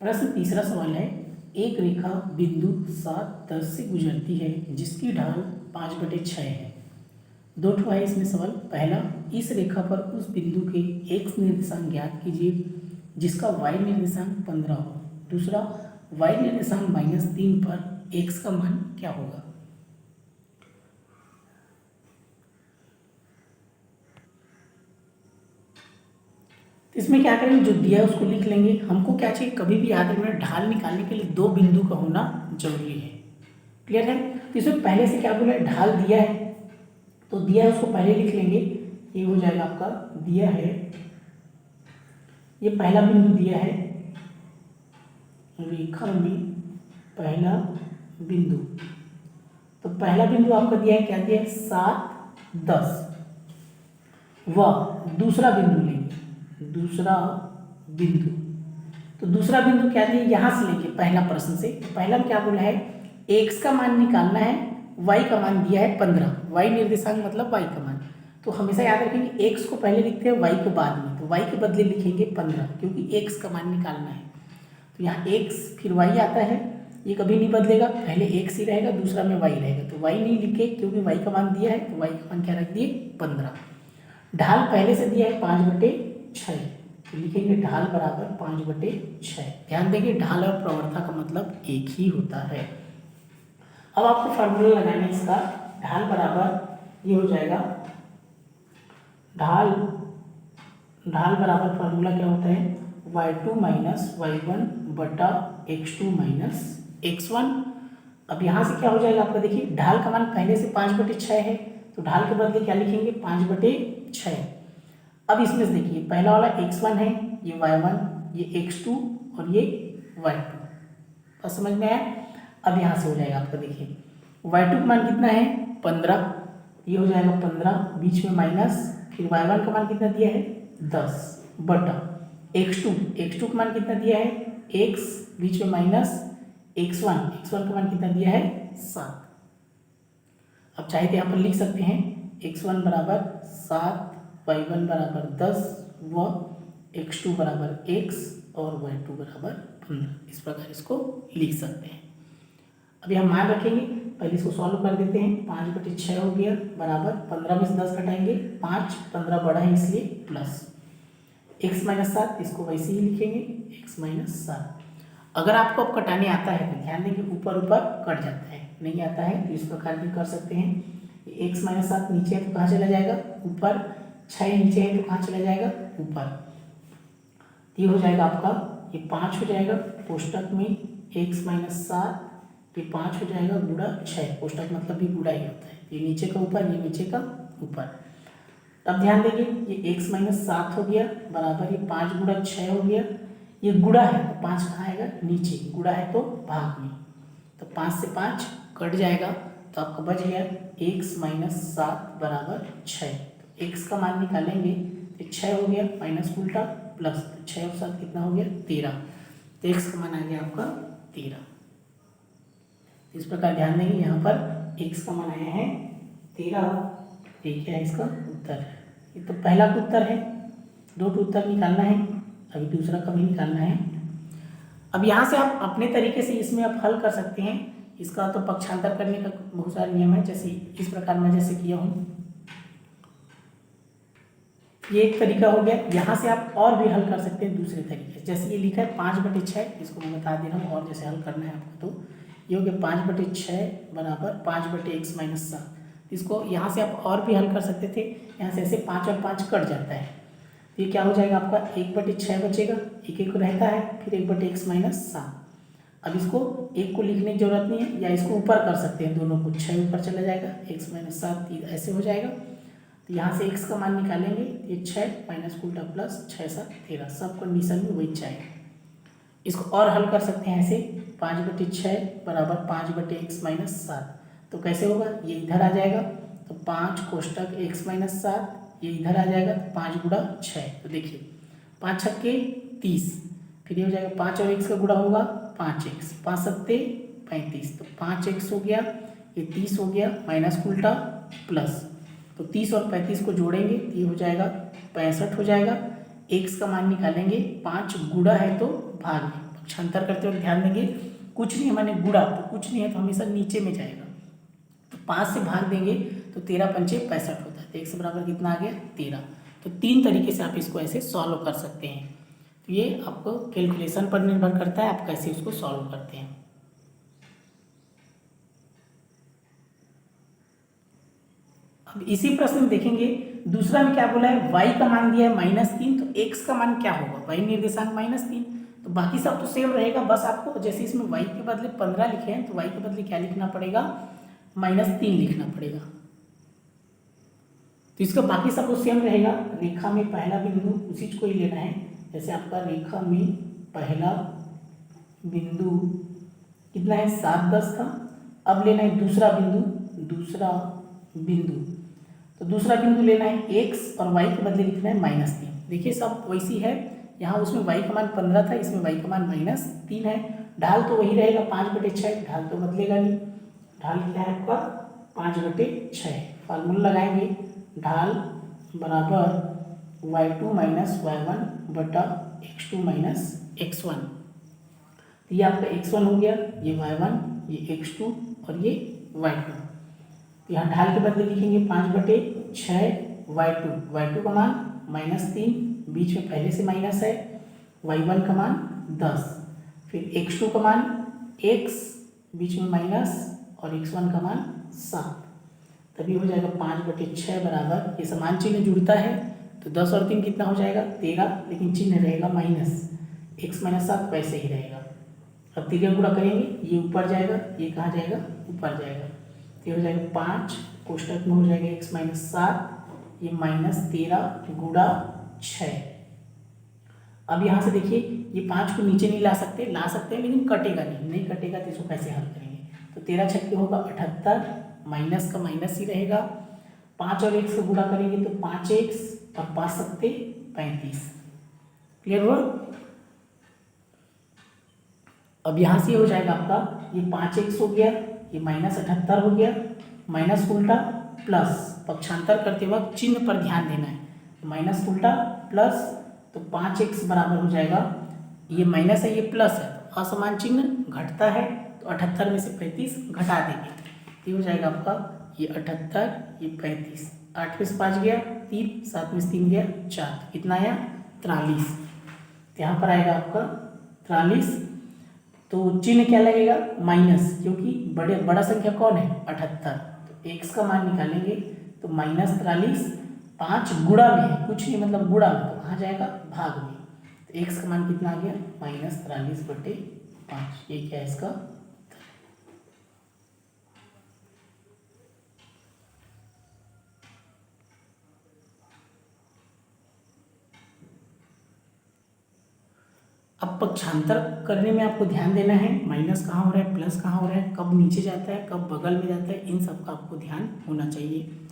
प्रश्न तीसरा सवाल है, एक रेखा बिंदु 7, 10 से गुजरती है जिसकी ढाल 5/6 है। दो ठो है इसमें सवाल। पहला, इस रेखा पर उस बिंदु के x निर्देशांक ज्ञात कीजिए जिसका y निर्देशांक 15 हो। दूसरा, y निर्देशांक -3 पर x का मान क्या होगा। इसमें क्या करेंगे, जो दिया है उसको लिख लेंगे। हमको क्या चाहिए, कभी भी याद रखना, ढाल निकालने के लिए दो बिंदु का होना जरूरी है। क्लियर है। तो इसमें पहले से क्या बोला है, ढाल दिया है तो दिया है उसको पहले लिख लेंगे। ये हो जाएगा आपका दिया है, ये पहला बिंदु दिया है रेखा में, पहला बिंदु। तो पहला बिंदु आपका दिया है, क्या दिया है, 7, 10। वह दूसरा बिंदु लेंगे, दूसरा बिंदु। तो दूसरा बिंदु क्या दिया, यहां से लेंगे पहला प्रश्न से। तो पहला में क्या बोला है, x का मान निकालना है, y का मान दिया है 15। y निर्देशांक मतलब y का मान। तो हमेशा याद रखेंगे x को पहले लिखते हैं, y को बाद में। तो y के बदले लिखेंगे 15 क्योंकि x का मान निकालना है। तो यहाँ x फिर y आता है, ये कभी नहीं बदलेगा, पहले x ही रहेगा, दूसरा में y रहेगा। तो y नहीं लिखे क्योंकि y का मान दिया है, तो y का मान क्या रख दिए, 15। ढाल पहले से दिया है 5/6, तो लिखेंगे ढाल बराबर 5/6। ध्यान देंगे, ढाल और प्रवणता का मतलब एक ही होता है। अब आपको फार्मूला लगाना है इसका। ढाल बराबर ये हो जाएगा, ढाल बराबर फार्मूला क्या होता है, y2 - y1 बटा x2 - x1। अब यहाँ से क्या हो जाएगा आपका, देखिए ढाल का मान पहले से 5/6 है, तो ढाल के बदले क्या लिखेंगे, 5/6। अब इसमें से देखिए पहला वाला x1 है, ये y1, ये x2 और ये y2। बस समझ में आया। अब यहाँ से हो जाएगा आपका, देखिए y2 का मान कितना है, 15। ये हो जाएगा 15, बीच में माइनस, फिर y1 का मान कितना दिया है, 10 बटा x2 का मान कितना दिया है, x, बीच में माइनस, x1 का मान कितना दिया है, 7। अब चाहे तो यहाँ पर लिख सकते हैं x1 बराबर 7, y1 बराबर 10 व x2 बराबर x और y2 बराबर 15। इस प्रकार इसको लिख सकते हैं। अभी हम मान रखेंगे, पहले इसको सॉल्व कर देते हैं। 5/6 हो गया बराबर 15 में से 10 घटाएंगे, 5, 15 बड़ा है इसलिए प्लस x - 7, इसको वैसे ही लिखेंगे x - 7। अगर आपको अब कटाने आता है तो ध्यान देंगे ऊपर ऊपर कट जाता है, नहीं आता है तो इस प्रकार भी कर सकते हैं। x - 7 नीचे है तो कहाँ चला जाएगा, ऊपर। 6 नीचे है तो कहाँ चला जाएगा, ऊपर। ये हो जाएगा आपका, ये 5 हो जाएगा कोष्टक में x - 7, ये 5 हो जाएगा गुणा 6। कोष्टक मतलब भी गुणा ही होता है, ये नीचे का ऊपर, ये नीचे का ऊपर। अब ध्यान देंगे, ये x - 7 हो गया बराबर, ये 5 गुणा 6 हो गया। ये गुणा है तो 5 कहाँ आएगा, नीचे। गुणा है तो भाग में, तो 5 से 5 कट जाएगा, तो आपका बच गया x - 7 बराबर 6। तो x का मान निकालेंगे तो 6 हो गया, माइनस उल्टा प्लस, तो 6 और 7 कितना हो गया, 13। तो x का मान आ गया आपका 13। इस प्रकार ध्यान देंगे, यहाँ पर x का मान आया है 13। ठीक है, इसका उत्तर। ये तो पहला का उत्तर है, दो का उत्तर निकालना है, अभी दूसरा का भी निकालना है। अब यहाँ से आप अपने तरीके से इसमें आप हल कर सकते हैं। इसका तो पक्षांतर करने का बहुत सारे नियम है, जैसे इस प्रकार मैं जैसे किया हूँ, ये एक तरीका हो गया। यहाँ से आप और भी हल कर सकते हैं दूसरे तरीके से। जैसे ये लिखा है 5/6, इसको मैं बता दे रहा हूँ और जैसे हल करना है आपको। तो ये हो गया 5/6 बराबर 5/x - 7। इसको यहाँ से आप और भी हल कर सकते थे। यहाँ से ऐसे 5 और 5 कट जाता है, तो ये क्या हो जाएगा आपका, 1/6 बचेगा, एक रहता है, फिर 1/x - 7। अब इसको एक को लिखने की जरूरत नहीं है, या इसको ऊपर कर सकते हैं, दोनों को 6 ऊपर चला जाएगा, x - 7 ऐसे हो जाएगा। तो यहाँ से x का मान निकालेंगे, ये 6 माइनस उल्टा प्लस 6 7 13, सब कंडीशन में वही चाहिए। इसको और हल कर सकते हैं ऐसे, 5/6 बराबर 5/x - 7। तो कैसे होगा, ये इधर आ जाएगा, तो 5 कोष्टक x - 7, ये इधर आ जाएगा, 5 गुणा 6। तो देखिए 5 छक्के 30, फिर ये हो जाएगा 5 और x का गुणा होगा 5x, 5 सत्ते 35, तो 5x हो गया, ये 30 हो गया, माइनस उल्टा प्लस, तो 30 और 35 को जोड़ेंगे, ये हो जाएगा 65 हो जाएगा। x का मान निकालेंगे, 5 गुणा है तो भाग में, पक्षांतर करते वक्त ध्यान देंगे कुछ नहीं है माने गुणा, तो कुछ नहीं है तो हमेशा नीचे में जाएगा, तो 5 से भाग देंगे तो 13 पंचे 65 होता है, तो 1 से बराबर कितना आ गया 13। तो 3 तरीके से आप इसको ऐसे सॉल्व कर सकते हैं। तो ये आपको कैलकुलेशन पर निर्भर करता है आप कैसे उसको सॉल्व करते हैं। अब इसी प्रश्न में देखेंगे दूसरा में क्या बोला है, y का मान दिया है -3, तो x का मान क्या होगा, y निर्देशांक -3, तो बाकी सब तो सेम रहेगा, बस आपको जैसे इसमें y के बदले 15 लिखे हैं तो y के बदले क्या लिखना पड़ेगा, -3 लिखना पड़ेगा। तो इसका बाकी सब तो सेम रहेगा। रेखा में पहला बिंदु उसी को ही लेना है, जैसे आपका रेखा में पहला बिंदु कितना है 7, 10 था। अब लेना है दूसरा बिंदु, तो दूसरा बिंदु लेना है x और y के बदले लिखना है -3। देखिए सब वैसी है, यहाँ उसमें y का मान 15 था, इसमें y का मान -3 है। ढाल तो वही रहेगा 5/6, ढाल तो बदलेगा नहीं। ढाल क्या है आपका 5/6। फार्मूला लगाएंगे, ढाल बराबर y2 - y1 बटा x2 - x1। तो ये आपका x1 हो गया, ये y1, ये x2 और ये y2। यहाँ ढाल के बदले लिखेंगे 5/6 y2 का मान -3, बीच में पहले से माइनस है, y1 का मान 10, फिर x2 का मान x, बीच में माइनस, और x1 का मान 7। तभी हो जाएगा 5/6 बराबर, ये समान चिन्ह जुड़ता है तो 10 और 3 कितना हो जाएगा 13, लेकिन चिन्ह रहेगा माइनस, x - 7 वैसे ही रहेगा। अब 3 गुणा करेंगे, ये ऊपर जाएगा, ये कहाँ जाएगा ऊपर जाएगा, ये हो जाएगा 5, कोष्टक में हो जाएगा x - 7, ये -13 गुणा 6। अब यहाँ से देखिए ये 5 को नीचे नहीं ला सकते, ला सकते हैं लेकिन कटेगा नहीं कटेगा, तो इसको कैसे हल करेंगे, तो 13 छक्के होगा 78, माइनस का माइनस ही रहेगा। 5 और 1 से गुणा करेंगे तो 5x और 5 सत्ते 35। क्लियर हुआ। अब यहाँ से हो जाएगा आपका ये 5x हो गया, ये -78 हो गया, माइनस उल्टा प्लस, पक्षांतर करते वक्त चिन्ह पर ध्यान देना है, माइनस उल्टा प्लस, तो 5x बराबर हो जाएगा, ये माइनस है ये प्लस है, तो असमान चिन्ह घटता है, तो 78 में से 35 घटा देंगे, ये हो जाएगा आपका ये 78, ये 35, 8 में से 5 गया 3, 7 में से 3 गया 4, कितना आया 43। यहाँ पर आएगा आपका 43, तो चिन्ह क्या लगेगा माइनस, क्योंकि बड़ा संख्या कौन है 78, तो x का मान निकालेंगे तो -43, 5 गुणा में है, कुछ नहीं मतलब गुणा में, तो कहाँ जाएगा भाग में, तो x का मान कितना आ गया -43/5, ये क्या है इसका। अब पक्षांतर करने में आपको ध्यान देना है, माइनस कहाँ हो रहा है प्लस कहाँ हो रहा है, कब नीचे जाता है कब बगल में जाता है, इन सब का आपको ध्यान होना चाहिए।